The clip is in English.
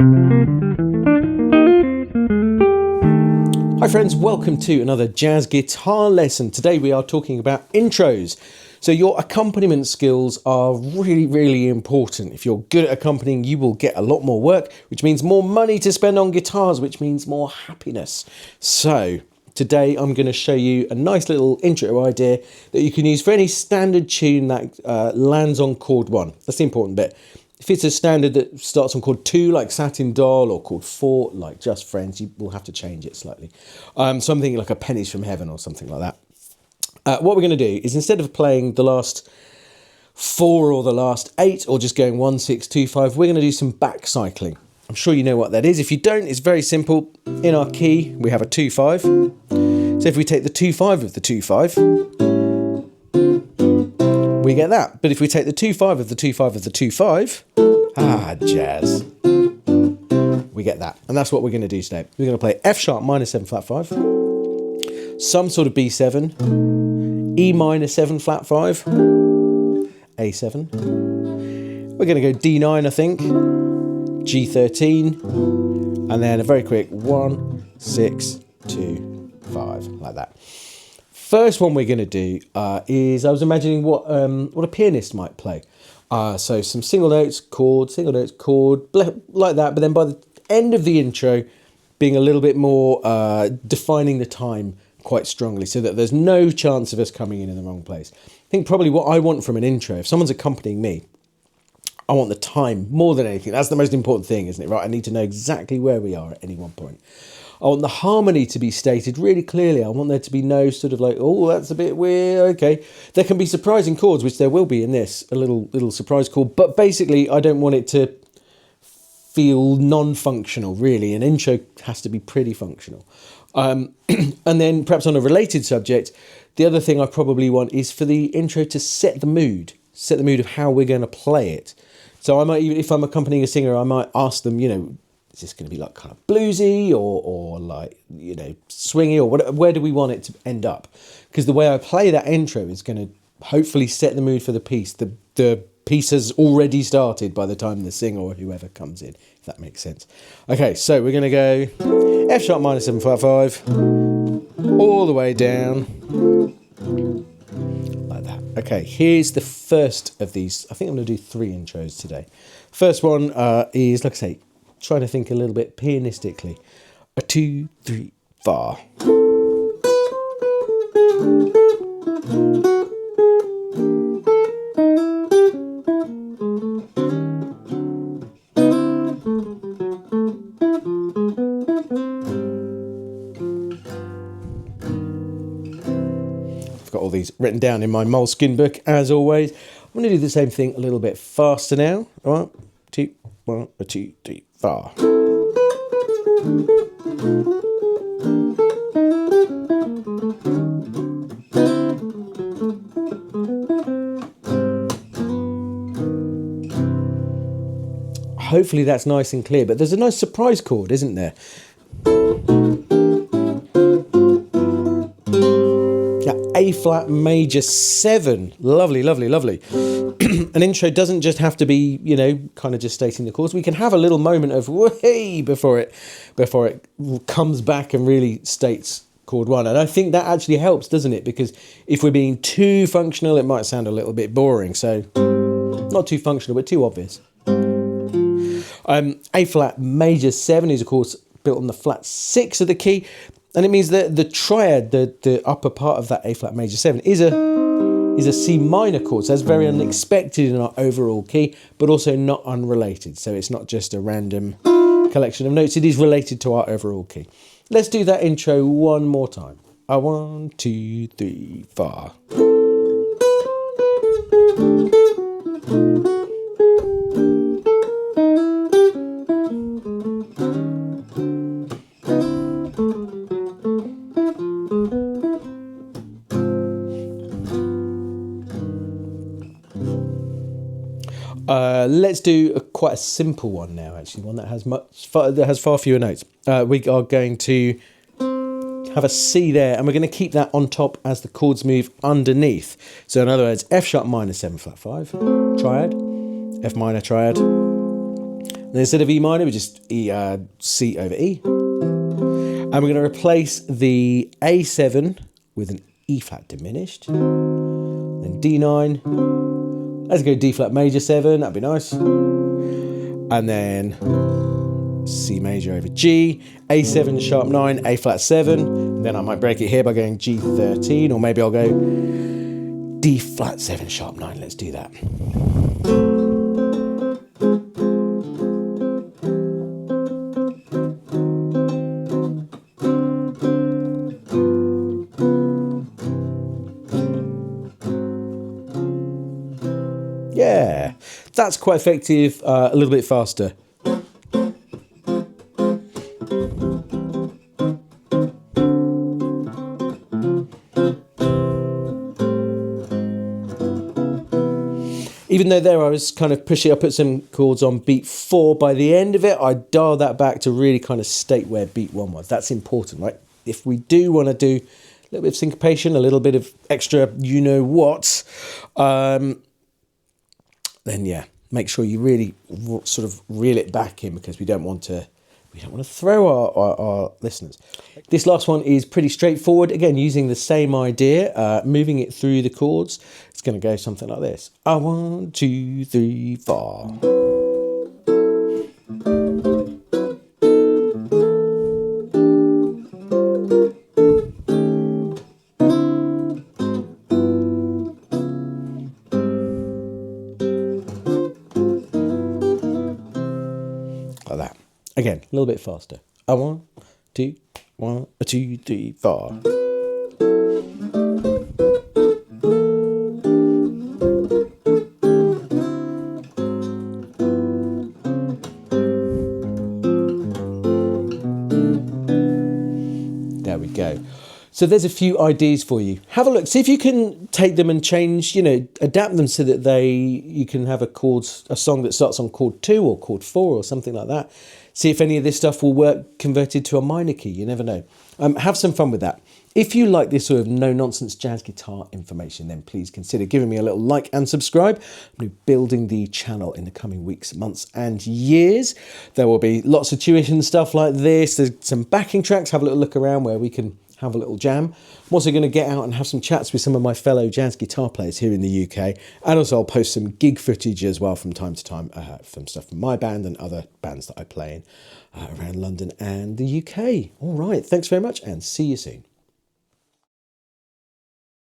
Hi friends, welcome to another jazz guitar lesson. Today we are talking about intros. So your accompaniment skills are really, really important. If you're good at accompanying, you will get a lot more work, which means more money to spend on guitars, which means more happiness. So today I'm going to show you a nice little intro idea that you can use for any standard tune that lands on chord 1. That's the important bit. If it's a standard that starts on chord 2, like Satin Doll, or chord 4, like Just Friends, you will have to change it slightly. Something like a Pennies from Heaven or something like that. What we're going to do is, instead of playing the last 4 or the last 8, or just going 1, 6, 2, 5, we're going to do some back cycling. I'm sure you know what that is. If you don't, it's very simple. In our key, we have a 2-5. So if we take the 2-5 of the 2-5, we get that. But if we take the 2-5 of the 2-5 of the 2-5, jazz, we get that. And that's what we're going to do today. We're going to play F sharp minor 7 flat 5, some sort of B7, E minor 7 flat 5, A7. We're going to go D9, I think, G13, and then a very quick 1, 6, 2, 5, like that. First one we're going to do is, I was imagining what a pianist might play. So some single notes, chord, like that. But then by the end of the intro, being a little bit more defining the time quite strongly, so that there's no chance of us coming in the wrong place. I think probably what I want from an intro, if someone's accompanying me, I want the time more than anything. That's the most important thing, isn't it? Right? I need to know exactly where we are at any one point. I want the harmony to be stated really clearly. I want there to be no sort of like, oh, that's a bit weird. Okay. There can be surprising chords, which there will be in this, a little surprise chord. But basically, I don't want it to feel non-functional, really. An intro has to be pretty functional. And then perhaps on a related subject, the other thing I probably want is for the intro to set the mood of how we're going to play it. So I might, even if I'm accompanying a singer, I might ask them, is this going to be like kind of bluesy or like, swingy, or whatever? Where do we want it to end up? Because the way I play that intro is going to hopefully set the mood for the piece. The piece has already started by the time the singer or whoever comes in, if that makes sense. Okay, so we're going to go F sharp minor 7 flat 5 all the way down like that. Okay, here's the first of these. I think I'm going to do 3 intros today. First one is, like I say, trying to think a little bit pianistically. A 2, 3, 4. I've got all these written down in my Moleskine book, as always. I'm going to do the same thing a little bit faster now. All right, 2, 1, 2, 3, 4. Hopefully that's nice and clear, but there's a nice surprise chord, isn't there? Yeah, A flat major 7. Lovely, lovely, lovely. An intro doesn't just have to be, kind of just stating the chords. We can have a little moment of way before it comes back and really states chord 1. And I think that actually helps, doesn't it? Because if we're being too functional, it might sound a little bit boring. So not too functional, but too obvious. A flat major 7 is, of course, built on the flat 6 of the key. And it means that the triad, the upper part of that A flat major 7 is a C minor chord. So that's very unexpected in our overall key, but also not unrelated. So it's not just a random collection of notes. It is related to our overall key. Let's do that intro one more time. 1, 2, 3, 4. Let's do quite a simple one now, actually, one that has far fewer notes. We are going to have a C there, and we're going to keep that on top as the chords move underneath. So in other words, F sharp minor 7 flat 5, triad, F minor triad, And instead of E minor, we just C over E. And we're going to replace the A7 with an E flat diminished. Then D9. Let's go D flat major 7, that'd be nice. And then C major over G, A7 sharp 9, A flat 7. And then I might break it here by going G13, or maybe I'll go D flat 7 sharp 9. Let's do that. Yeah, that's quite effective, a little bit faster. Even though there I was kind of pushing, I put some chords on beat 4. By the end of it, I dialed that back to really kind of state where beat 1 was. That's important, right? If we do want to do a little bit of syncopation, a little bit of extra you-know-what, then yeah, make sure you really sort of reel it back in, because we don't want to throw our listeners. This last one is pretty straightforward. Again, using the same idea, moving it through the chords. It's going to go something like this. 1, 2, 3, 4. Like that. Again, a little bit faster. 1, 2, 1, 2, 3, 4. There we go. So there's a few ideas for you. Have a look. See if you can take them and change, adapt them so that you can have a song that starts on chord 2 or chord 4 or something like that. See if any of this stuff will work converted to a minor key. You never know. Have some fun with that. If you like this sort of no-nonsense jazz guitar information, then please consider giving me a little like and subscribe. I'm building the channel in the coming weeks, months and years. There will be lots of tuition stuff like this. There's some backing tracks. Have a little look around where we can have a little jam. I'm also going to get out and have some chats with some of my fellow jazz guitar players here in the UK. And also I'll post some gig footage as well from time to time, from stuff from my band and other bands that I play in around London and the UK. All right, thanks very much and see you soon.